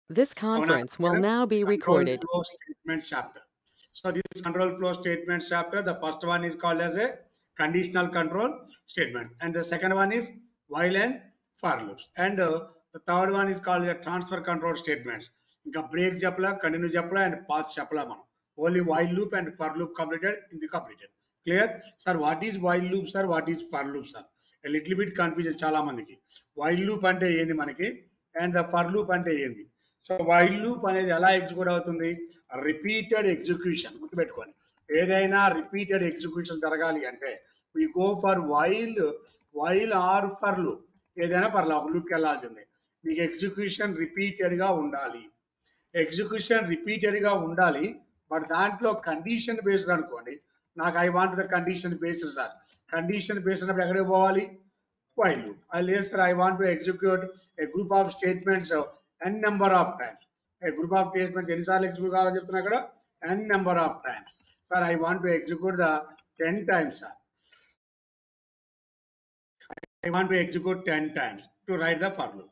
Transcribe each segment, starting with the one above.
This అవునా? conference will ఇక్కడ now be control recorded. flow statement chapter. So this control flow statement chapter, the first one is called as a conditional control statement, and the second one is while and for loops, and the third one is called the transfer control statements. ఇంకా break చెప్పలా, continue చెప్పలా, and pass చెప్పలా మనం. Only while loop and for loop completed in the completed. Clear sir? What is while loop sir? What is for loop sir? Little bit confusion చాలా మందికి. While loop అంటే ఏంది మనకి, and for loop అంటే ఏంది? So while loop అనేది ఎలా execute అవుతుంది? Repeated execution. గుర్తుపెట్టుకోండి, ఏదైనా రిపీటెడ్ ఎగ్జిక్యూషన్ జరగాలి అంటే we go for while or for loop. ఏదైనా పర్లా ఒక లూప్కి వెళ్ళాల్సిందే. మీకు ఎగ్జిక్యూషన్ రిపీటెడ్గా ఉండాలి. ఎగ్జిక్యూషన్ రిపీటెడ్గా ఉండాలి. బట్ దాంట్లో కండిషన్ బేస్డ్ అనుకోండి. నాకు I want the condition based sir. Condition based అన్నప్పుడు ఎక్కడికి పోవాలి? while loop. Yes, sir, I want to execute a group of statements n number of times. A group of statements ఎన్నిసార్లు execute కావాలని చెప్తున్నా అక్కడ? n number of times. Sir, I want to execute the 10 times, sir. I want to execute 10 times to write the for loop.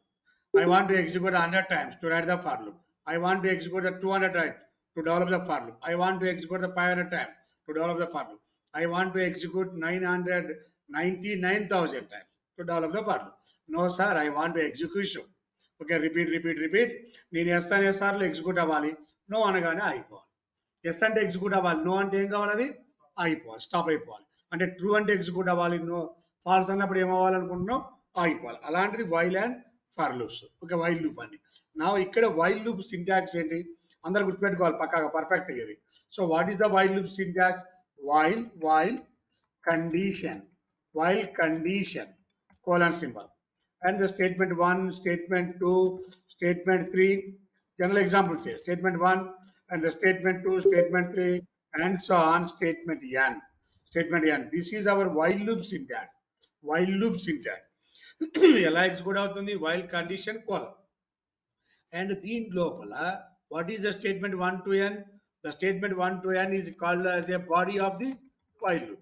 I want to execute 100 times to write the for loop. I want to execute the 200 times to develop the for loop. I want to execute the 500 times to develop the for loop. I want to execute 999,000 times to develop the for loop. No, sir, I want to execution. Okay, repeat. నేను yes అనే సార్లు execute అవ్వాలి, no అనగానే ఆగిపోవాలి. Yes అంటే execute అవ్వాలి, no అంటే ఏం కావాలి? అది ఆగిపోవాలి, స్టాప్ అయిపోవాలి. అంటే ట్రూ అంటే ఎగ్జిక్యూట్ అవ్వాలి, నో ఫాల్స్ అన్నప్పుడు ఏమవ్వాలనుకుంటున్నాం? ఆగిపోవాలి. అలాంటిది while and for loops. Okay, while loop అండి. నా ఇక్కడ వైల్ లూప్ సింటాక్స్ ఏంటి? అందరు గుర్తుపెట్టుకోవాలి పక్కాగా, పర్ఫెక్ట్ ఇది. So what is the while loop syntax? While condition, colon symbol, and the statement 1, statement 2, statement 3. General example says statement 1 and the statement 2, statement 3, and so on, statement n. This is our while loop syntax. ఎలా execute అవుతుంది? While condition colon. And దీని లోపల what is the statement 1 to n? The statement 1 to n is called as a body of the while loop.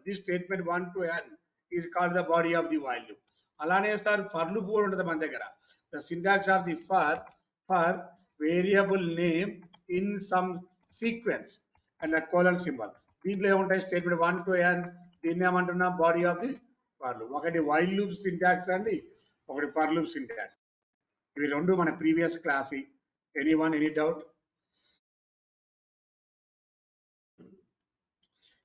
This statement 1 to n is called the body of the while loop. అలానే sir for loop కూడా ఉంటుంది మన దగ్గర. The syntax of the for variable name in some sequence and colon symbol. దీంట్లో ఏముంటాయి? Statement 1 to n, దీన్ని ఏమంటున్నా? Body of the for loop. ఒకటి వైల్ లూప్ సింటాక్స్ అండి, ఒకటి ఫర్ లూప్ సింటాక్స్. ఇవి రెండు మన ప్రీవియస్ క్లాస్. Any doubt?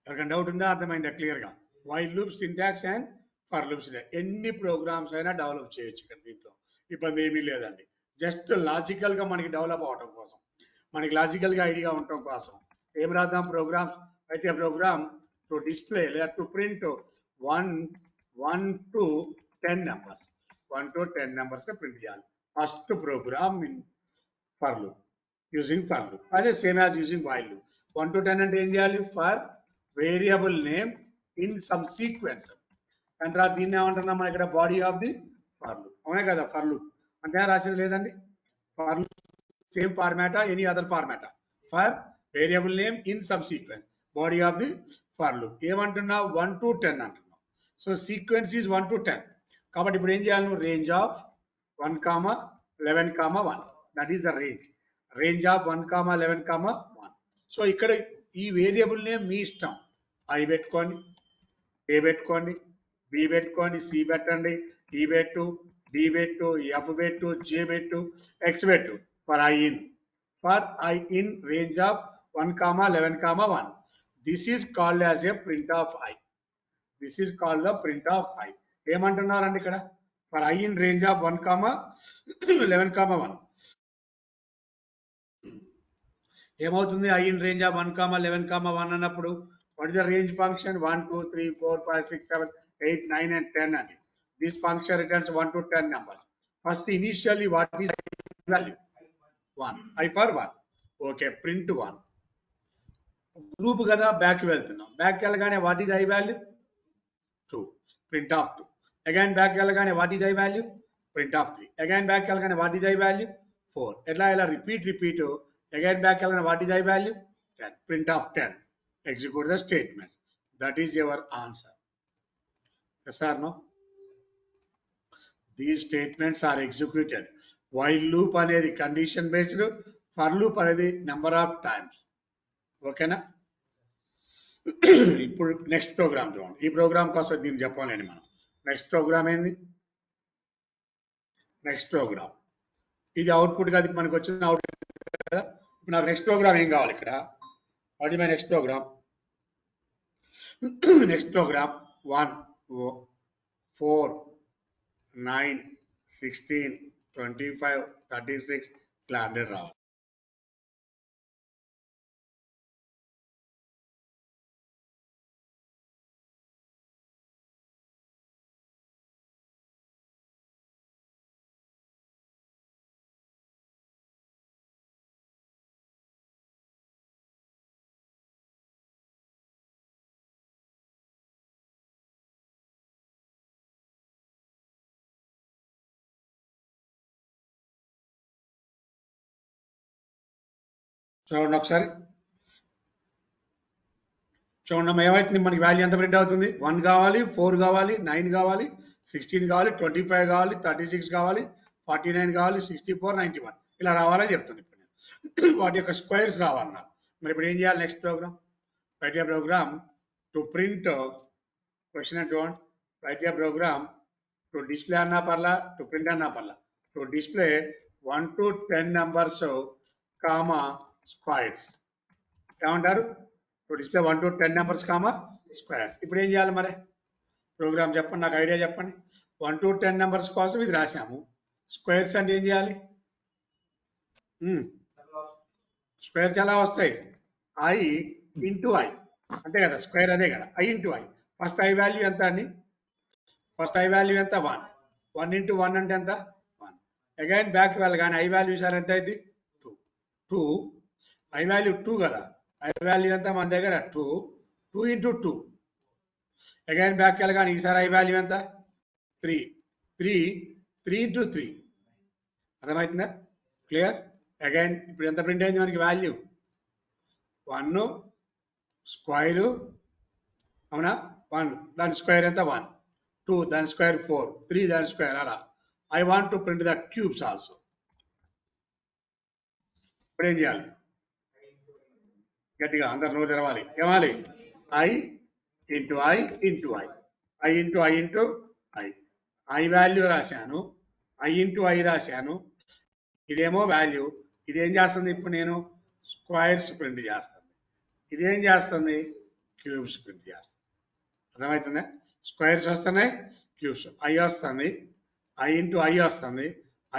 ఎవరికైనా డౌట్ ఉందా? అర్థమైందా క్లియర్గా? While loop syntax and for loop syntax. ఎన్ని ప్రోగ్రామ్స్ అయినా డెవలప్ చేయొచ్చు ఇక్కడ. దీంట్లో ఇబ్బంది ఏమీ లేదండి. జస్ట్ లాజికల్గా మనకి డెవలప్ అవడం కోసం, మనకి లాజికల్గా ఐడియా ఉండటం కోసం ఏం రాద్దాం? ప్రోగ్రామ్స్ అయితే ప్రోగ్రామ్ టు డిస్ప్లే లేదా to print 1 to 10 numbers. 1 to 10 numbers print చేయాలి. First program in for loop, using for loop. అదే same as using while loop. 1 to 10 అంటే ఏం చేయాలి? For variable name in some sequence. అంటే దీన్ని ఏమంటున్నాం మనం ఇక్కడ? Body of the for loop. అవునే కదా? ఫర్ లూప్ అంటే రాసేది లేదండి. ఫర్ లూప్ సేమ్ ఫార్మాటా, any other ఫార్మాటా? For variable name in some sequence, body of the for loop. ఏమంటున్నా? 1 to 10 అంటున్నాం. So sequence is 1 to 10. కాబట్టి ఇప్పుడు ఏం చేయాలి? నువ్వు range of 1, 11, 1. That is the range of 1, 11, 1. So ఇక్కడ ఈ వేరియబుల్ నేమ్ మీ ఇష్టం. ఐ పెట్టుకోండి, ఏ పెట్టుకోండి, బి పెట్టుకోండి, సి పెట్టండి, ఈ పెట్టు, డి పెట్టు, ఎఫ్ పెట్టు, జే పెట్టు, ఎక్స్ పెట్టు. For I in range of 1, 11, 1. This is called as a print of I. ఏమంటున్నారండి ఇక్కడ? For I in range of 1, 11, 1. ఏమవుతుంది? ఐ ఇన్ రేంజ్ ఆఫ్ 1, 11, 1 అన్నప్పుడు what is the range function? 1, 2, 3, 4, 5, 6, 7, 8, 9 and 10 అని. This function returns 1 to 10 number. First initially what is value? 1. I for 1. Okay, print 1. Loop కదా, back వెళ్తున్నాం. Back వెళ్ళగానే what is I value? 2. Print of 2. Again back వెళ్ళగానే what is I value? Print of 3. Again back వెళ్ళగానే what is I value? 4. ఎలా repeat. Again back వెళ్ళగానే what is I value? 10. Print of 10. Execute the statement. That is your answer. Yes or no? These statements are executed. While loop అనేది condition based, for loop అనేది number of times. ఓకేనా? ఇప్పుడు next programme చూడండి. ఈ programme కోసం దీన్ని చెప్పాలండి మనం. నెక్స్ట్ ప్రోగ్రామ్ ఏంది? నెక్స్ట్ ప్రోగ్రామ్ ఇది అవుట్పుట్ గా మనకు వచ్చిన అవుట్పుట్ కదా. ఇప్పుడు నాకు నెక్స్ట్ ప్రోగ్రామ్ ఏం కావాలి ఇక్కడ? What is my next program? Next program 1 4 9 16 25 36 ఇట్లా 100 రావాలి. చూడండి ఒకసారి, చూడండి ఏమవుతుంది, మనకి వాల్యూ ఎంత ప్రింట్ అవుతుంది? 1 కావాలి, 4 కావాలి, 9 కావాలి, 16 కావాలి, 25 కావాలి, 36 కావాలి, 49 కావాలి, 64, 91 ఇలా రావాలని చెప్తుంది. ఇప్పుడు నేను వాటి యొక్క స్క్వేర్స్ రావాలన్నా మరి ఇప్పుడు ఏం చేయాలి? Next program write a program to print question and చూడండి. Write a program to display అన్నా పర్లా, టు ప్రింట్ అన్నా పర్లా. To display 1 to 10 numbers comma squares. ఏమంటారు? To display 1 to 10 numbers comma squares. ఇప్పుడు ఏం చేయాలి మరి? ప్రోగ్రామ్ చెప్పండి, నాకు ఐడియా చెప్పండి. 1 to 10 నెంబర్స్ కోసం ఇది రాసాము. స్క్వేర్స్ అంటే ఏం చేయాలి? స్క్వేర్స్ ఎలా వస్తాయి? ఐ ఇంటూ ఐ అంతే కదా, స్క్వేర్ అదే కదా, I into I. First I value ఎంత అండి? ఫస్ట్ ఐ వాల్యూ ఎంత? 1. 1 into 1 అంటే ఎంత? 1. అగైన్ బ్యాక్ వెళ్ళి కానీ ఐ వాల్యూ సార్ ఎంత అయింది? 2. 2 ఐ వాల్యూ 2 కదా, ఐ వాల్యూ ఎంత మన దగ్గర? 2. 2 into 2 అగైన్ బ్యాక్ వెళ్ళి కానీ ఈసారి ఐ వాల్యూ ఎంత? 3. 3 3 into 3 అర్థమవుతుందా? క్లియర్? అగైన్ ఇప్పుడు ఎంత ప్రింట్ అయింది మనకి వాల్యూ? 1 స్క్వేర్, అవునా? 1 దాని స్క్వేర్ ఎంత? 1. 2 దాని స్క్వేర్ 4, 3 దాని స్క్వేర్ అలా. I want to print the cubes also. ఇప్పుడు ఏం చేయాలి? గట్టిగా అందరు నోరు తెరవాలి. ఏమాలి? I into I into I, I into I into I. I value రాశాను, ఐ ఇంటూ ఐ రాశాను. ఇదేమో వాల్యూ, ఇదేం చేస్తుంది? ఇప్పుడు నేను స్క్వేర్స్ ప్రింట్ చేస్తుంది. ఇదేం చేస్తుంది? క్యూబ్స్ ప్రింట్ చేస్తుంది. అర్థమవుతుందా? స్క్వేర్స్ వస్తున్నాయి, క్యూబ్స్. ఐ వస్తుంది, ఐ ఇంటూ ఐ వస్తుంది,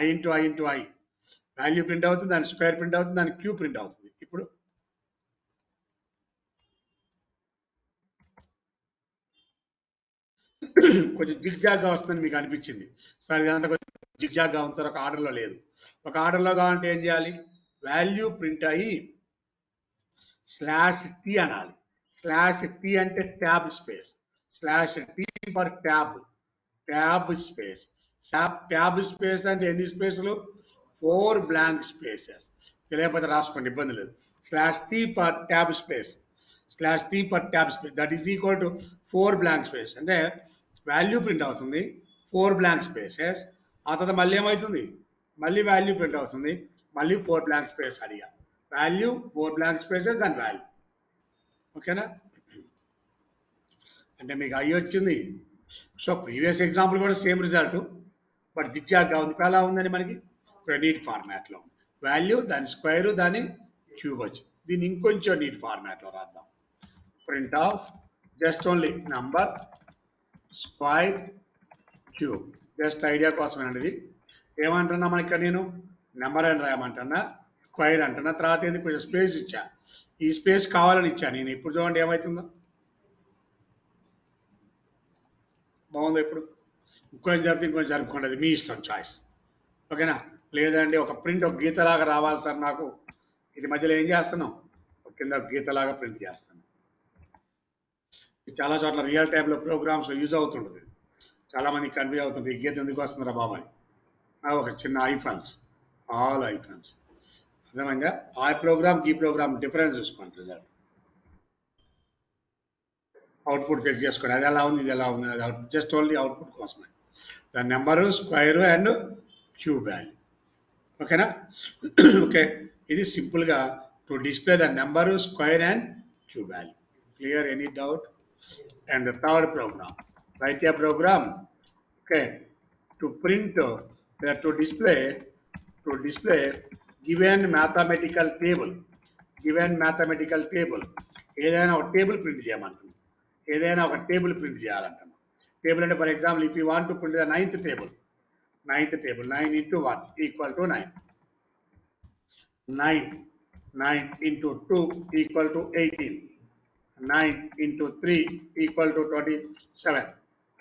I into I into I value print అవుతుంది, దాని స్క్వేర్ ప్రింట్ అవుతుంది, దాని క్యూబ్ ప్రింట్ అవుతుంది. ఇప్పుడు కొంచెం జిగ్జాగ్గా వస్తుందని మీకు అనిపించింది సార్, ఇదంతా కొంచెం జిగ్జాగ్గా ఉంది సార్, ఒక ఆర్డర్లో లేదు. ఒక ఆర్డర్లో కావాలంటే ఏం చేయాలి? వాల్యూ ప్రింట్ అయ్యి స్లాష్ టీ అనాలి. స్లాష్ టీ అంటే tab space. Slash T for tab, tab space. Tab space అంటే ఎన్ని స్పేస్లు? 4 బ్లాంక్ స్పేసెస్. తెలియకపోతే రాసుకోండి, ఇబ్బంది లేదు. Slash T for tab space, slash T for tab space that is equal to 4 blank space. అంటే value print అవుతుంది, 4 blank spaces. ఆ తర్వాత మళ్ళీ ఏమవుతుంది? మళ్ళీ వాల్యూ ప్రింట్ అవుతుంది, మళ్ళీ 4 బ్లాంక్ స్పేస్. అడిగా వాల్యూ 4 బ్లాంక్ స్పేసెస్ దాని వాల్యూ. ఓకేనా? అంటే మీకు ఐ వచ్చింది. సో ప్రీవియస్ ఎగ్జాంపుల్ కూడా సేమ్ రిజల్ట్, బట్ జిగ్జాగ్గా ఉంది. ఎలా ఉందని మనకి నీట్ ఫార్మాట్లో వాల్యూ, దాని స్క్వేర్, దాని క్యూబ్ వచ్చింది. దీన్ని ఇంకొంచెం నీట్ ఫార్మాట్లో రాద్దాం. Print of just only number square cube. Just idea కోసమేనండి ఇది. ఏమంటున్నా మనకి ఇక్కడ నేను నెంబర్ అని రాయమంటున్నా, స్క్వేర్ అంటున్నా. తర్వాత ఏంది? కొంచెం స్పేస్ ఇచ్చా. ఈ స్పేస్ కావాలని ఇచ్చా నేను. ఇప్పుడు చూడండి ఏమవుతుందో. బాగుంది. ఇప్పుడు ఇంకొంచెం జరిపితే ఇంకొంచెం జరుపుకోండి, అది మీ ఇష్టం, చాయిస్. ఓకేనా? లేదండి ఒక ప్రింట్, ఒక గీతలాగా రావాలి సార్ నాకు, ఇది మధ్యలో ఏం చేస్తున్నాం? ఒక కింద గీతలాగా ప్రింట్ చేస్తున్నాం. చాలా చోట్ల రియల్ టైంలో ప్రోగ్రామ్స్ యూజ్ అవుతుంటుంది. చాలా మంది కన్ఫ్యూజ్ అవుతుంది, ఈ గీత ఎందుకు వస్తుందిరా బాబు అని. ఒక చిన్న ఐఫన్స్, ఆల్ ఐఫన్స్. అర్థమైందా? ఆ ప్రోగ్రామ్ ఈ ప్రోగ్రామ్ డిఫరెన్స్ చూసుకోండి. రిజల్ట్ అవుట్పుట్ చెక్ చేసుకోండి, అది ఎలా ఉంది, ఇది ఎలా ఉంది. అది జస్ట్ ఓన్లీ అవుట్పుట్ కోసమే. దాని number, square and cube value. ఓకేనా? ఓకే, ఇది సింపుల్గా to display the number, square and cube value. Clear? Any doubt? And the third program, write a program, okay, to print to display given mathematical table. ఏదైనా ఒక table print చేయమంటున్నాం. ఏదైనా ఒక table print చేయాలంటున్నాం. Table అంటే for example if you want to print the ninth table 9 into 1 equal to 9. 9 into 2 equal to 18. 9 into 3 equal to 27.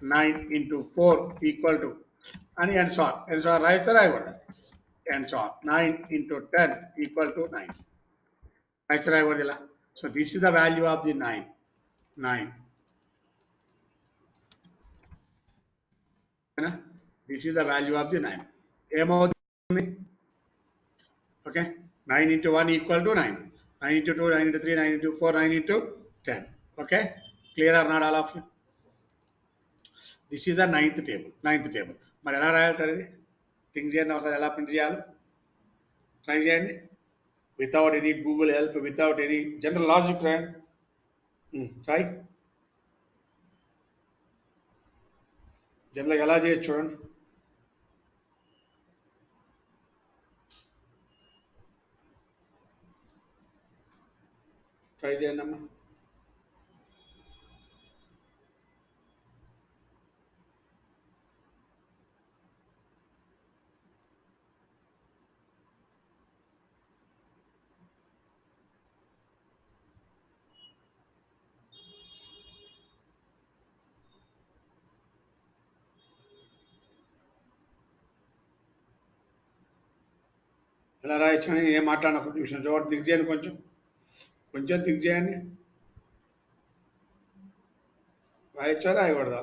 9 into 4 equal to, and so on. And so on, right? And so on. 9 into 10 equal to 9. Right? So this is the value of the 9. 9. This is the value of the 9. Okay? 9 into 1 equal to 9. 9 into 2, 9 into 3, 9 into 4, 9 into 10. Okay? Clear or not, all of you? This is the ninth table. మరి ఎలా రాయాలి sir? ఇది think చేయండి ఒకసారి, ఎలా print చేయాలి try చేయండి. Without any Google help, without any general logic రాయండి. ట్రై. జనరల్గా ఎలా చేయొచ్చు చూడండి. ట్రై చేయండి అమ్మా. ఎలా రాయొచ్చు అని ఏం మాట్లాడిన ఒక నిమిషం చూడండి, థింక్ చేయండి, కొంచెం థింక్ చేయండి. రాయొచ్చా రాయకూడదా?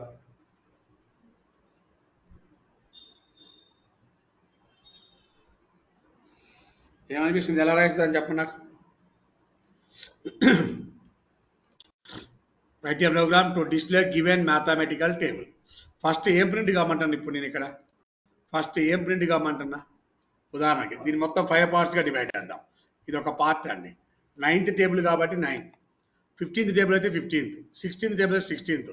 ఏమనిపిస్తుంది, ఎలా రాయిస్తుందని చెప్పండి నాకు. Write a program to display given mathematical table. First ఏం ప్రింట్ కామంటాను ఇప్పుడు నేను ఇక్కడ? ఫస్ట్ ఏం ప్రింట్ కామంటున్నా? ఉదాహరణకి దీన్ని మొత్తం 5 పార్ట్స్గా డివైడ్ చేద్దాం. ఇది ఒక పార్ట్ అండి. 9th టేబుల్ కాబట్టి 9, 15th టేబుల్ అయితే 15th, 16th టేబుల్ అయితే 16th,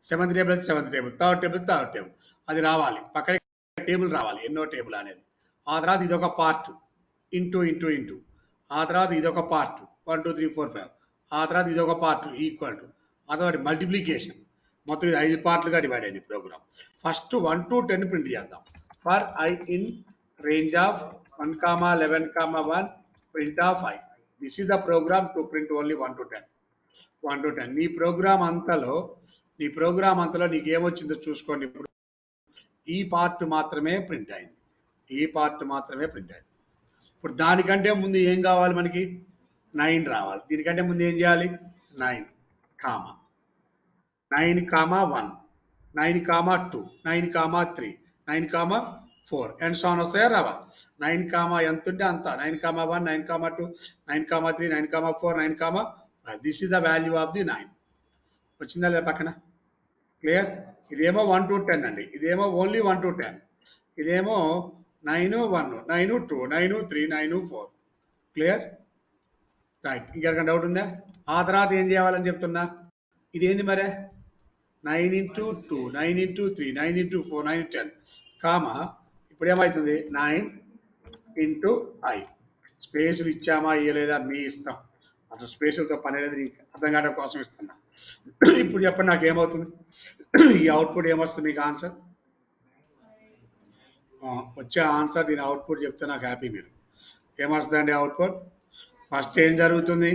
7th టేబుల్ అయితే 7th టేబుల్, థర్డ్ టేబుల్. అది రావాలి పక్కన టేబుల్ రావాలి, ఎన్నో టేబుల్ అనేది. ఆ తర్వాత ఇదొక పార్ట్ ఇంటూ, ఆ తర్వాత ఇదొక పార్ట్ 1 2 3 4 5, ఆ తర్వాత ఇదొక పార్ట్ ఈక్వల్ టు, అదొకటి మల్టిప్లికేషన్. మొత్తం ఇది 5 పార్ట్లుగా డివైడ్ అయింది ప్రోగ్రామ్. ఫస్ట్ 1 to 10 ప్రింట్ చేద్దాం. For I in range of 1, 11, 1 print of I. This is the program to print only 1 to 10. 1 to 10. నీ ప్రోగ్రామ్ అంతలో నీకు ఏమొచ్చిందో చూసుకోండి. ఇప్పుడు ఈ పార్ట్ మాత్రమే ప్రింట్ అయింది. ఇప్పుడు దానికంటే ముందు ఏం కావాలి మనకి? 9 రావాలి. దీనికంటే ముందు ఏం చేయాలి? 9, 9, 1, 9, 2, 9, 3, 9, 4 అండ్ సో ఆన్ వస్తాయా రావా? 9, ఎంత ఉంటే అంత. 9, 1, 9, 2, 9, 3, 9, 4, 9, 5. This is the value of the 9. వచ్చిందా లేదా పక్కన? క్లియర్? ఇదేమో 1 to 10 అండి. ఇదేమో ఓన్లీ 1 to 10. ఇదేమో 9, 1, 9, 2, 9, 3, 9, 4. క్లియర్? రైట్. ఇంకెక్కడ డౌట్ ఉందా? ఆ తర్వాత ఏం చేయాలని చెప్తున్నా? ఇదేంది మరే? 9 into 2, 9 into 3, 9 into 4, 9 into 10, ఇప్పుడు ఏమవుతుంది? 9 into I. స్పేస్లు ఇచ్చామా ఇవ్వలేదా మీ ఇష్టం. అసలు స్పేసులతో పని అనేది నీకు అర్థం కావడం కోసం ఇస్తున్నా. ఇప్పుడు చెప్పండి నాకు ఏమవుతుంది? ఈ అవుట్పుట్ ఏమొస్తుంది మీకు ఆన్సర్? వచ్చే ఆన్సర్ దీని అవుట్పుట్ చెప్తే నాకు హ్యాపీ. మీరు ఏమొస్తుందండి అవుట్పుట్? ఫస్ట్ ఏం జరుగుతుంది?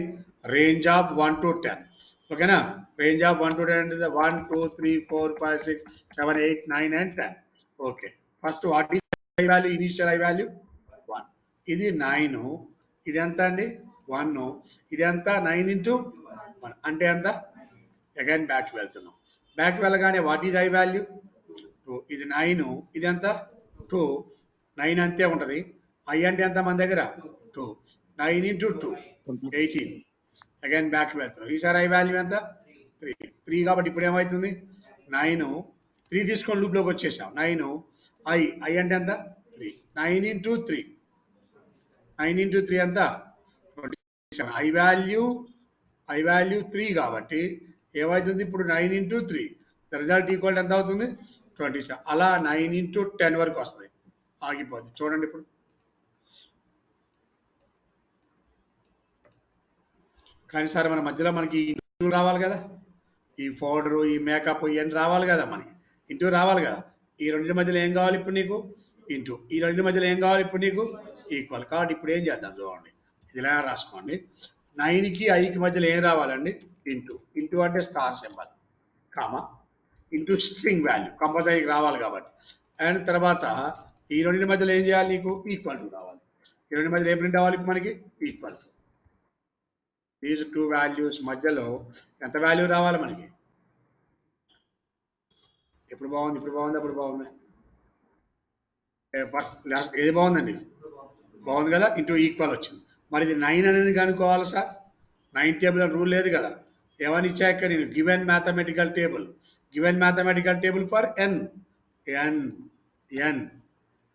Range of 1 to 10. ఓకేనా? రేంజ్ ఆఫ్ 1 to 10 అంటే 1 2 3 4 5 6 7 8 9 and 10. Okay, first what is I value? Initial I value 1. ఇది 9. ఇది ఎంత అండి? 1. ఇది ఎంత? 9 into 1 అంటే ఎంత? అగైన్ బ్యాక్ వెళ్తున్నాం. బ్యాక్ వెళ్ళగానే వాట్ ఈజ్ ఐ వాల్యూ? 2. ఇది 9. ఇది ఎంత? 2. 9 అంతే ఉంటుంది. ఐ అంటే ఎంత మన దగ్గర? 2. 9 into 2, 18. అగైన్ బ్యాక్ వెళ్తున్నాం. ఈసారి ఐ వాల్యూ ఎంత? 3 కాబట్టి ఇప్పుడు ఏమవుతుంది? 9, 3 తీసుకొని లూప్లోకి వచ్చేసాం. 9 ఐ అంటే ఎంత? 3. 9 into 3, 9 into 3 ఎంత 27. ఐ వాల్యూ 3 కాబట్టి ఏమవుతుంది ఇప్పుడు 9 into 3 ద రిజల్ట్ ఈక్వల్ ఎంత అవుతుంది 27. అలా 9 into 10 వరకు వస్తుంది, ఆగిపోద్ది. చూడండి ఇప్పుడు కానీ సార్ మన మధ్యలో మనకి ఇంటూ రావాలి కదా, ఈ పౌడరు ఈ మేకప్ ఇవన్నీ రావాలి కదా, మనకి ఇంటూ రావాలి కదా. ఈ రెండింటి మధ్యలో ఏం కావాలి ఇప్పుడు నీకు ఇంటూ, ఈ రెండింటి మధ్యలో ఏం కావాలి ఇప్పుడు నీకు ఈక్వల్. కాబట్టి ఇప్పుడు ఏం చేద్దాం చూడండి, ఇది ఇలా రాసుకోండి. 9కి 5కి మధ్యలో ఏం రావాలండి ఇంటూ. ఇంటూ అంటే star symbol comma into string value కంపల్సరీకి రావాలి కాబట్టి. అండ్ తర్వాత ఈ రెండింటి మధ్యలో ఏం చేయాలి నీకు ఈక్వల్ టు రావాలి. ఈ రెండింటి మధ్యలో ఏ ప్రింట్ రావాలి ఇప్పుడు మనకి equal to. These two values మధ్యలో ఎంత వాల్యూ రావాలి మనకి? ఎప్పుడు బాగుంది, ఇప్పుడు బాగుంది, అప్పుడు బాగుంది, ఫస్ట్ లాస్ట్ ఏది బాగుందండి? బాగుంది కదా, ఇంటూ ఈక్వల్ వచ్చింది. మరి ఇది 9 అనేది కనుక్కోవాలి సార్. 9 టేబుల్ అని రూల్ లేదు కదా. ఏమని ఇచ్చా ఇక్కడ నేను గివెన్ మ్యాథమెటికల్ టేబుల్ ఫర్ ఎన్.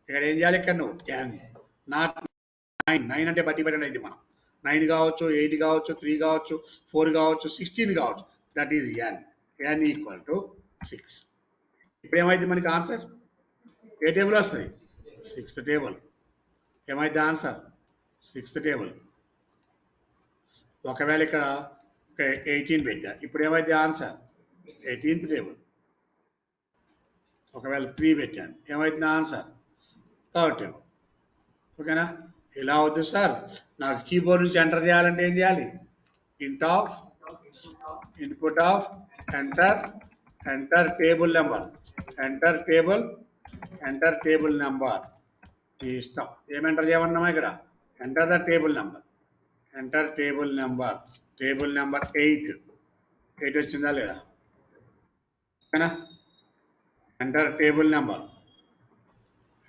ఇక్కడ ఏం చేయాలి ఇక్కడ నువ్వు ఎన్, నాట్ 9 అంటే బట్టి పెట్టండి. ఇది మనం 9 కావచ్చు, 8 కావచ్చు, 3 కావచ్చు, 4 కావచ్చు, 16 కావచ్చు. That is n equal to 6. ఇప్పుడు ఏమైంది మనకి ఆన్సర్? ఏ టేబుల్ వస్తుంది? 6th table. ఏమైంది ఆన్సర్? 6th table. ఒకవేళ ఇక్కడ 18 పెట్టా, ఇప్పుడు ఏమైంది ఆన్సర్? 18th table. ఒకవేళ 3 పెట్టాను, ఏమైంది ఆన్సర్? 3rd table. ఓకేనా? ఇలా అవుతుంది సార్. నాకు కీబోర్డ్ నుంచి ఎంటర్ చేయాలంటే ఏం చేయాలి? Input of enter table number, enter table number. ఈ ఇష్టం ఏం ఎంటర్ చేయమన్నామా ఇక్కడ? Enter the table number, table number 8 వచ్చిందా లేదా? ఓకేనా? Enter table number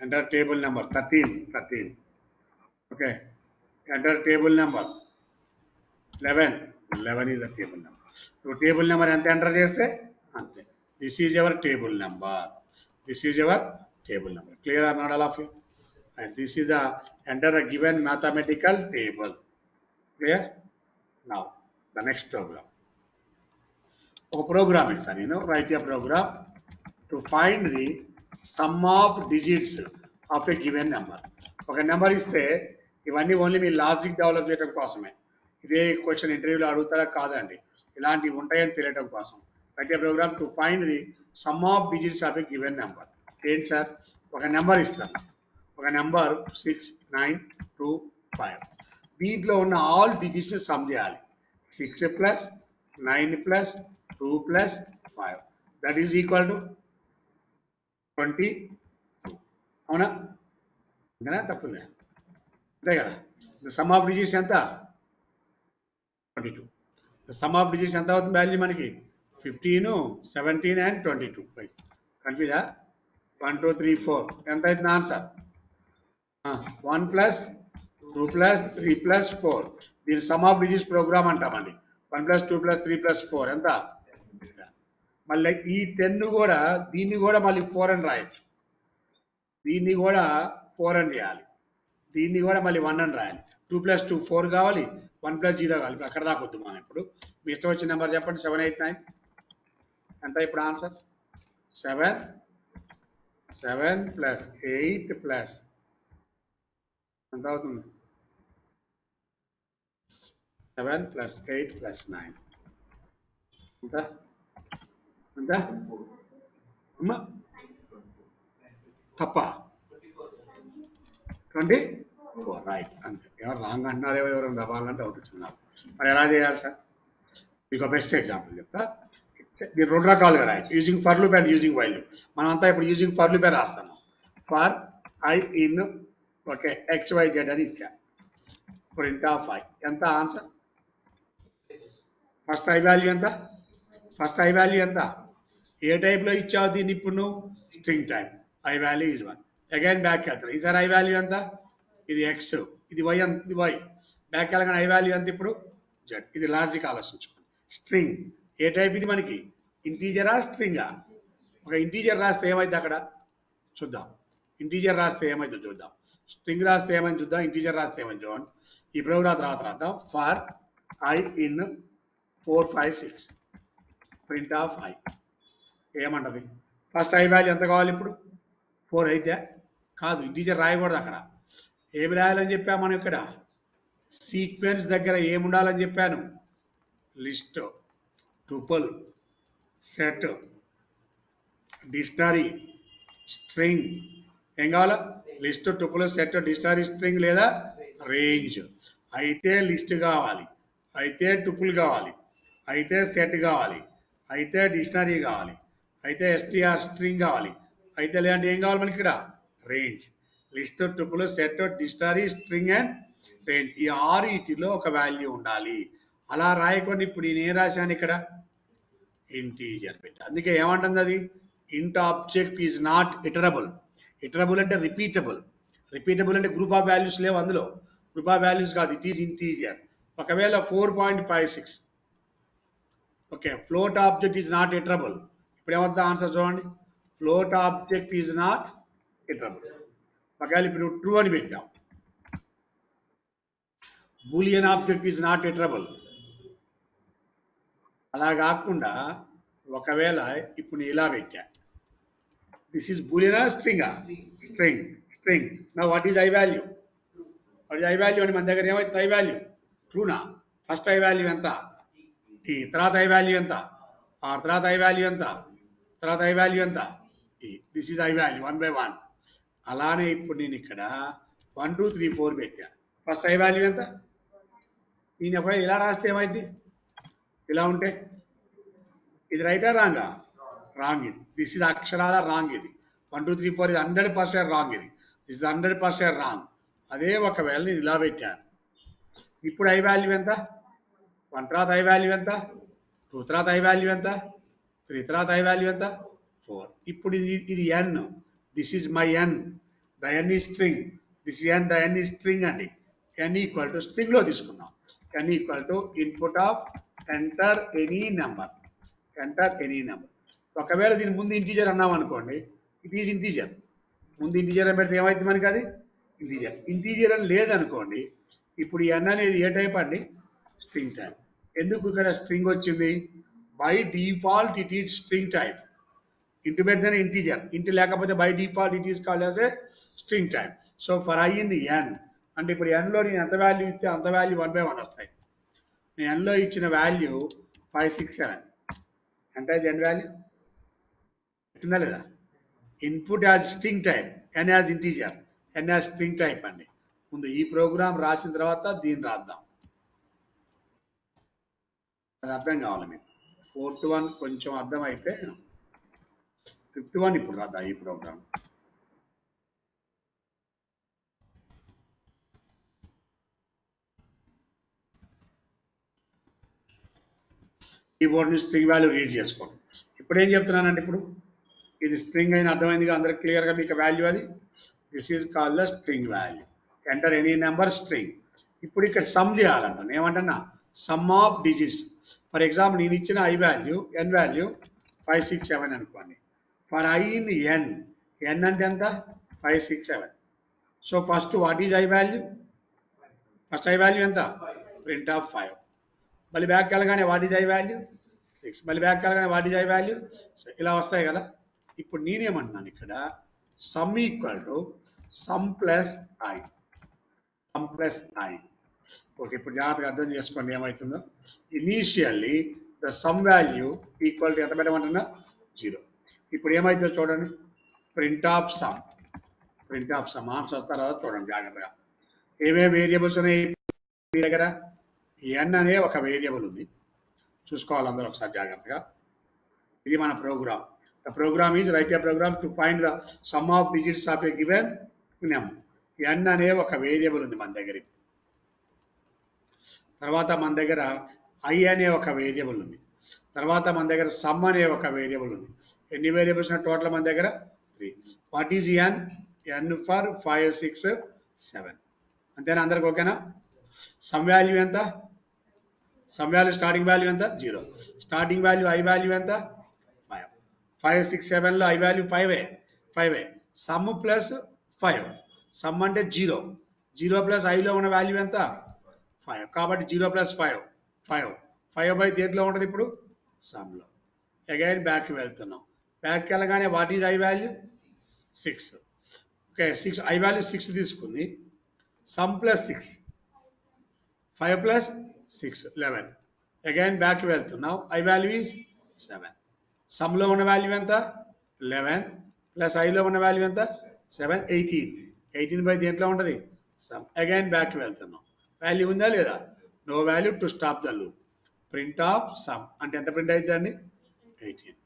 13. Okay, enter table number 11 is the table number. నువ్వు టేబుల్ నెంబర్ ఎంత ఎంటర్ చేస్తే అంతే. This is your table number. Clear or not all of you? And this is the enter a given mathematical table. Clear? Now the next program. ఒక program ఇస్తాను నేను. Write a program to find the sum of digits of a given number. ఒక number ఇస్తే ఇవన్నీ only మీ logic develop చేయడం కోసమే. ఇదే question ఇంటర్వ్యూలో అడుగుతారా? కాదండి, ఇలాంటివి ఉంటాయని తెలియడం కోసం. Write a program to find the sum of digits of a given number. ఏంటి సార్? ఒక నెంబర్ ఇస్తాను, ఒక నెంబర్ 6, 9, 2, 5. దీంట్లో ఉన్న ఆల్ డిజిట్స్ సమ్ చేయాలి. 6 + 9 + 2 + 5 దట్ ఈజ్ ఈక్వల్ టు 22. అవునా? అంతేనా? తప్పులే అంతే కదా. సమ్ ఆఫ్ డిజిట్స్ ఎంత? 22. సమ్ ఆఫ్ డిజిట్స్ ఎంత అవుతుంది వాల్యూ మనకి? 15, 17 and 22. కన్ఫ్యూజా? 1, 2, 3, 4 ఎంత అవుతుంది ఆన్సర్? 1 + 2 + 3 + 4. దీని సమ్ ఆఫ్ డిజిట్స్ ప్రోగ్రామ్ అంటామండి. 1 + 2 + 3 + 4 ఎంత? మళ్ళీ ఈ 10 కూడా దీన్ని కూడా మళ్ళీ 4 అని రాయొచ్చు. దీన్ని కూడా 4 అని చేయాలి. దీన్ని కూడా మళ్ళీ 1 అని రాయాలి. 2 + 2 4 కావాలి, 1 + 0 కావాలి. అక్కడ దాకా వద్దు మనం. ఇప్పుడు మీ ఇష్టం వచ్చిన నెంబర్ చెప్పండి. 7, 8, 9 ఎంత ఇప్పుడు ఆన్సర్? 7 + 8 ప్లస్ ఎంత అవుతుంది? 7 + 8 + 9 ఎంత? అమ్మా తప్ప 24. రైట్. అంతే. ఎవరు రాంగ్ అంటున్నారేమో, ఎవరైనా దబాలంటే డౌట్ వచ్చింది నాకు. మరి ఎలా చేయాలి సార్? మీకు బెస్ట్ ఎగ్జాంపుల్ చెప్తా. మీరు 2 రకాలుగా రాయొచ్చు, using for loop and using while loop. మనం అంతా ఇప్పుడు యూజింగ్ ఫర్ లూపే రాస్తాము. For I in okay XYZ అని ఇచ్చా. ప్రింట్ ఆఫ్ ఐ ఎంత ఆన్సర్? ఫస్ట్ ఐ వాల్యూ ఎంత? ఏ టైప్లో ఇచ్చావు దీన్ని ఇప్పుడు నువ్వు? String type. I value is 1. Again back వెళ్తారు. ఈసారి ఐ వాల్యూ ఎంత? ఇది X, ఇది Y, ఇది Y. బ్యాక్ వెళ్ళగానే ఐ వాల్యూ ఎంత ఇప్పుడు? Z. ఇది లాజిక్ ఆలోచించుకోండి. స్ట్రింగ్ ఏ టైప్ ఇది మనకి? ఇంటీజరా స్ట్రింగా? ఒక ఇంటీజర్ రాస్తే ఏమైంది అక్కడ చూద్దాం. ఇంటీజర్ రాస్తే ఏమైందో చూద్దాం. స్ట్రింగ్ రాస్తే ఏమని చూద్దాం, ఇంటీజర్ రాస్తే ఏమని చూడండి. ఈ ప్రోగ్రామ్ తర్వాత రాద్దాం. For I in 4, 5, 6 print of I ఏమంటది? ఫస్ట్ I వాల్యూ ఎంత కావాలి ఇప్పుడు? 4 అయితే కాదు, ఇంటీజర్ రాయకూడదు. అక్కడ ఏమి రాయాలని చెప్పాము మనం? ఇక్కడ సీక్వెన్స్ దగ్గర ఏముండాలని చెప్పాను? List, tuple, set, dictionary, string. ఏం కావాలా? List, tuple, set, dictionary, string లేదా రేంజ్. అయితే లిస్ట్ కావాలి, అయితే టుపుల్ కావాలి, అయితే సెట్ కావాలి, అయితే డిక్షనరీ కావాలి, అయితే STR స్ట్రింగ్ కావాలి, అయితే లేదంటే ఏం కావాలి మనకి? ఇక్కడ range. List, tuple, set, dictionary, string and range. ఈ ఆరిటిలో ఒక వాల్యూ ఉండాలి. అలా రాయకుండా ఇప్పుడు నేను ఏం రాశాను? ఇక్కడ ఇంటీజర్ పెట్టి. అందుకే ఏమంటుంది అది? ఇంట్ object is not iterable. Iterable అంటే రిపీటబుల్. రిపీటబుల్ అంటే గ్రూప్ ఆఫ్ వాల్యూస్ లేవు అందులో. గ్రూప్ ఆఫ్ వాల్యూస్ కాదు, ఇట్ ఈజ్ ఇంటీజర్. ఒకవేళ 4.56 okay, float object is not iterable. ఇప్పుడు ఏమవుతుంది ఆన్సర్ చూడండి. Float object is not iterable. ఒకవేళ ఇప్పుడు ట్రూ అని పెట్టాం. Boolean object is not iterable. అలా కాకుండా ఒకవేళ ఇప్పుడు నేను ఇలా పెట్టా, దిస్ ఈజ్ బూలియనా స్ట్రింగా? స్ట్రింగ్. స్ట్రింగ్. నా what is I value? What is I value అని మన దగ్గర ఏమవుతుంది? I వాల్యూ ట్రూనా? ఫస్ట్ I వాల్యూ ఎంత? T. తర్వాత I వాల్యూ ఎంత? R. తర్వాత I వాల్యూ ఎంత? తర్వాత I వాల్యూ ఎంత? E. This is I value 1 by 1. అలానే ఇప్పుడు నేను ఇక్కడ 1, 2, 3, 4 పెట్టా. ఫస్ట్ I వాల్యూ ఎంత? నేను ఎప్పుడు ఇలా రాస్తే ఏమైంది? ఇలా ఉంటే ఇది రైటా రాంగా? రాంగ్. ఇది దిస్ ఇస్ అక్షరాల రాంగ్. ఇది 1, 2, 3, 4 ఇది 100% రాంగ్. ఇది దిస్ ఇస్ 100% రాంగ్. అదే ఒకవేళ నేను ఇలా పెట్టాను, ఇప్పుడు I వాల్యూ ఎంత? 1 తర్వాత I వాల్యూ ఎంత? 2 తర్వాత I వాల్యూ ఎంత? 3 తర్వాత I వాల్యూ ఎంత? 4. ఇప్పుడు ఇది n. This is my n. The n ఈ string. This n, the n ఈ స్ట్రింగ్ అండి. n ఈక్వల్ టు స్ట్రింగ్లో తీసుకున్నాం. n equal to input of enter any number. Enter any number. ఒకవేళ దీని ముందు ఇంటీజర్ అన్నాం అనుకోండి, ఇట్ ఈజ్ ఇంటీజర్. ముందు ఇంటీజర్ అని పెడితే ఏమైంది మనకి? అది ఇంటీజర్. ఇంటీజర్ అని లేదనుకోండి, ఇప్పుడు ఈ n అనేది ఏ టైప్ అండి? String type. ఎందుకు ఇక్కడ స్ట్రింగ్ వచ్చింది? By default it is string type. Into పెడితేనే ఇంటీజర్. ఇంటు లేకపోతే by default it is called as a string type. So for I in n అంటే ఇప్పుడు n లో నేను ఎంత వాల్యూ ఇస్తే అంత వాల్యూ 1 by 1 వస్తాయి. నేను n లో ఇచ్చిన వాల్యూ 5, 6, 7 అంటే అది n వాల్యూ ఉందా లేదా? Input as string type, n as integer, n as string type అండి. ముందు ఈ ప్రోగ్రామ్ రాసిన తర్వాత దీన్ని రాద్దాం. అది అర్థం కావాలి మీకు. 4 to 1 కొంచెం అర్థం అయితే 5 to 1 ఇప్పుడు రాద్దాం ఈ ప్రోగ్రామ్. కీబోర్డ్ నుంచి స్ట్రింగ్ వాల్యూ రీడ్ చేసుకోండి. ఇప్పుడు ఏం చెప్తున్నానంటే, ఇప్పుడు ఇది స్ట్రింగ్ అయిన అర్థమైందిగా అందరికి క్లియర్గా మీకు వాల్యూ అది. This is called the string value. Enter any number string. ఇప్పుడు ఇక్కడ సమ్ చేయాలంటాను. ఏమంటున్నా? Some of digits. For example నేను ఇచ్చిన I వాల్యూ n వాల్యూ 5, 6, 7 అనుకోండి. For I in n, n అంటే ఎంత? 5, 6, 7. So first what is I value? First I value ఎంత? Print of 5. మళ్ళీ బ్యాక్ వెళ్ళగానే వాట్ ఈజ్ I వాల్యూ? 6. మళ్ళీ బ్యాక్ వెళ్ళగానే వాట్ ఈజ్ I వాల్యూ? ఇలా వస్తాయి కదా. ఇప్పుడు నేనేమంటున్నాను ఇక్కడ, sum equal to sum plus I. Sum plus I. Okay, ఇప్పుడు జాగ్రత్తగా అర్థం చేసుకోండి ఏమవుతుందో. Initially the sum value equal to ఎంత పెట్టమంటున్నా? 0. ఇప్పుడు ఏమవుతుందో చూడండి. Print of some. Print of some answer వస్తారా చూడండి జాగ్రత్తగా. ఏమేమి వేరియబుల్స్ ఉన్నాయి మీ దగ్గర? n అనే ఒక వేరియబుల్ ఉంది, చూసుకోవాలి అందరూ ఒకసారి జాగ్రత్తగా. ఇది మన program. The program is write a program to find the sum of digits of a given number. n అనే ఒక వేరియబుల్ ఉంది మన దగ్గర. తర్వాత మన దగ్గర I అనే ఒక వేరియబుల్ ఉంది. తర్వాత మన దగ్గర సమ్ అనే ఒక వేరియబుల్ ఉంది. ఎన్ని వేరియబుల్స్ టోటల్ మన దగ్గర? 3. What is n? n for 5, 6, 7. అంతేనా? అందరికి ఓకేనా? సమ్ వాల్యూ ఎంత? సమ్ వాల్యూ స్టార్టింగ్ వాల్యూ ఎంత? 0. స్టార్టింగ్ వాల్యూ I వాల్యూ ఎంత? 5. 5, 6, 7లో I value 5. Sum plus 5. Some అంటే 0. 0 ప్లస్ ఐలో ఉన్న వాల్యూ ఎంత 5. కాబట్టి 0 ప్లస్ 5 5. 5 బై దేంట్లో ఉంటుంది ఇప్పుడు సమ్లో. అగైన్ బ్యాక్కి వెళ్తున్నాం. బ్యాక్కి వెళ్ళగానే what is I value 6. Okay 6 I value 6 తీసుకుంది. Sum plus 6 5 plus 6 11. అగైన్ బ్యాక్కి వెళ్తున్నాం. I value is 7. సమ్లో ఉన్న వాల్యూ ఎంత 11 ప్లస్ ఐలో ఉన్న వాల్యూ ఎంత 7 18. 18 బై దేంట్లో ఉంటుంది సమ్. అగైన్ బ్యాక్కి వెళ్తున్నాం. వాల్యూ ఉందా లేదా no value to stop the loop. Print of sum అంటే ఎంత ప్రింట్ అవుతుందండి 18.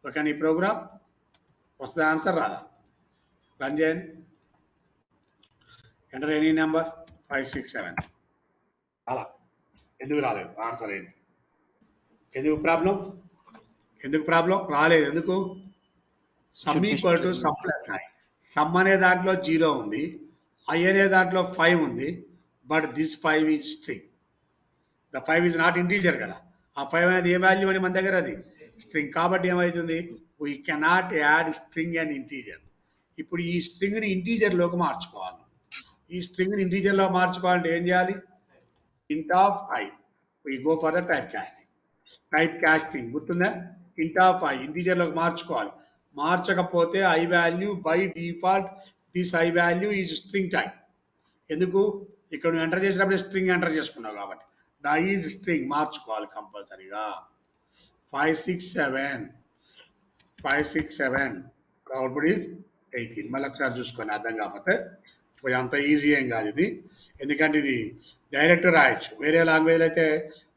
ఓకే ఈ ప్రోగ్రామ్ వస్తుంది ఆన్సర్ రాదా రన్ చేయండి. Enter any number 5 6 7. అలా ఎందుకు రాలేదు ఆన్సర్ ఏంటి ఎందుకు ప్రాబ్లం రాలేదు ఎందుకు sum equal to sum plus I. Some అనే దాంట్లో 0 ఉంది, ఐ అనే దాంట్లో 5 ఉంది, but this 5 is string. The 5 is not integer కదా. ఆ 5 అనేది ఏ వాల్యూ అని మన దగ్గర అది స్ట్రింగ్. కాబట్టి ఏమవుతుంది we cannot add string and integer. ఇప్పుడు ఈ స్ట్రింగ్ని ఇంటీజర్లోకి మార్చుకోవాలి. ఈ స్ట్రింగ్ని ఇంటీజర్లో మార్చుకోవాలంటే ఏం చేయాలి int of I. We go for the type casting గుర్తుందా. int of I ఇంటీజర్లోకి మార్చుకోవాలి. మార్చకపోతే I value by default this I value is string type. ఎందుకు ఇక్కడ నువ్వు ఎంటర్ చేసినప్పుడు స్ట్రింగ్ ఎంటర్ చేసుకున్నావు కాబట్టి ద ఈజ్ స్ట్రింగ్ మార్చుకోవాలి కంపల్సరీగా. 5 6 7 5 6 7 అవుట్పుట్ ఈజ్ 18. మళ్ళీ ఒకసారి చూసుకొని అర్థం కాకపోతే అంత ఈజీ ఏం కాదు ఇది, ఎందుకంటే ఇది డైరెక్ట్ రాయొచ్చు. వేరే లాంగ్వేజ్లో అయితే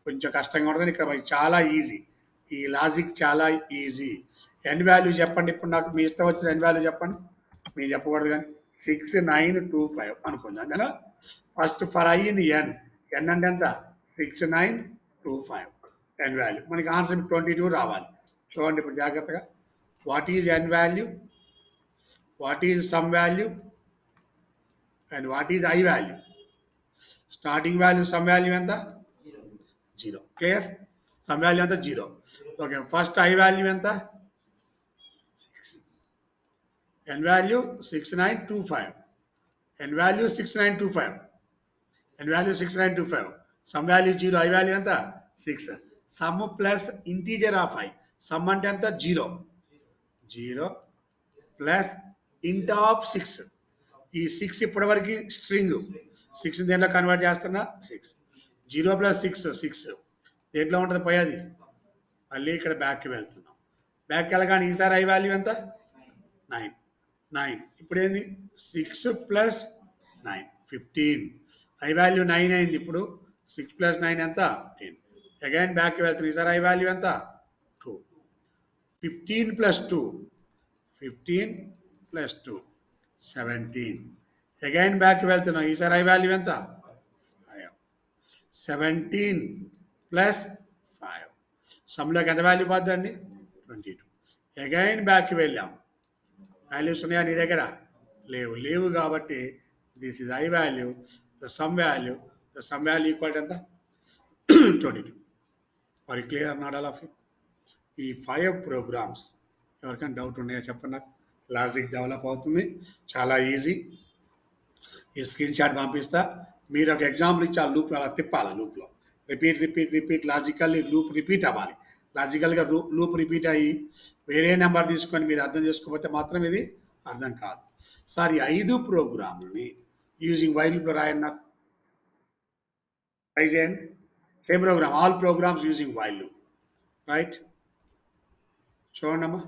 కొంచెం కష్టంగా ఉంటుంది, ఇక్కడ మనకి చాలా ఈజీ. ఈ లాజిక్ చాలా ఈజీ. ఎన్ వాల్యూ చెప్పండి ఇప్పుడు నాకు మీ ఇష్టం వచ్చిన ఎన్ వాల్యూ చెప్పండి. మీరు చెప్పకూడదు కానీ 6 9 2 5 అనుకుంది. అందులో ఫస్ట్ ఫర్ ఐ ఇన్ ఎన్ అంటే ఎంత 6 9 2 5 ఎన్ వాల్యూ. మనకి ఆన్సర్ 22 రావాలి. చూడండి ఇప్పుడు జాగ్రత్తగా. What is n value, what is sum value and what is I value. Starting value sum value ఎంత 0. Clear? Sum value ఎంత 0. Okay, first I value ఎంత 6. N value 6925. N value 6925. N value 6925. Sum value 0. I value ఎంత 6. Sum plus integer of I. Sum అంటే ఎంత 0. 0 plus int of 6. ఈ 6 ఇప్పటివరకు string 6 దేంట్లో convert చేస్తున్నా 6. 0 ప్లస్ 6 6 దేంట్లో ఉంటుంది పోయేది మళ్ళీ ఇక్కడ బ్యాక్కి వెళ్తున్నాం. బ్యాక్కి వెళ్ళగానే ఈసారి ఐ వాల్యూ ఎంత 9 9. ఇప్పుడు ఏంది 6 ప్లస్ 9 15. ఐ వాల్యూ 9 అయింది. ఇప్పుడు 6 ప్లస్ 9 ఎంత 10. అగైన్ బ్యాక్కి వెళ్తున్నాం. ఈసారి ఐ వాల్యూ ఎంత 2. 15 ప్లస్ 2 15 ప్లస్ 2 17. అగైన్ బ్యాక్కి వెళ్తున్నాం. ఈసారి ఐ వాల్యూ ఎంత 17 ప్లస్ 5. సమ్లోకి ఎంత వాల్యూ పోద్దండి 22. అగైన్ బ్యాక్కి వెళ్ళాం. వాల్యూస్ ఉన్నాయా నీ దగ్గర లేవు కాబట్టి this is i value. The sum value equal ఎంత 22. Are you clear not all of you. ఈ 5 ప్రోగ్రామ్స్ ఎవరికైనా డౌట్ ఉన్నాయా చెప్పండి నాకు. లాజిక్ డెవలప్ అవుతుంది, చాలా ఈజీ. ఈ స్క్రీన్ షాట్ పంపిస్తా. మీరు ఒక ఎగ్జాంపుల్ ఇచ్చి ఆ లూప్ అలా తిప్పాలి. లూప్లో రిపీట్ లాజికల్లీ లూప్ రిపీట్ అవ్వాలి. లాజికల్గా లూప్ రిపీట్ అయ్యి వేరే నెంబర్ తీసుకొని మీరు అర్థం చేసుకోకపోతే మాత్రం ఇది అర్థం కాదు. సార్ ఈ 5 ప్రోగ్రామ్ని యూజింగ్ వైల్ లూప్లో రాయండి నాకు. ట్రై చేయండి. Same program all programs using while loop right. చూడండి అమ్మా.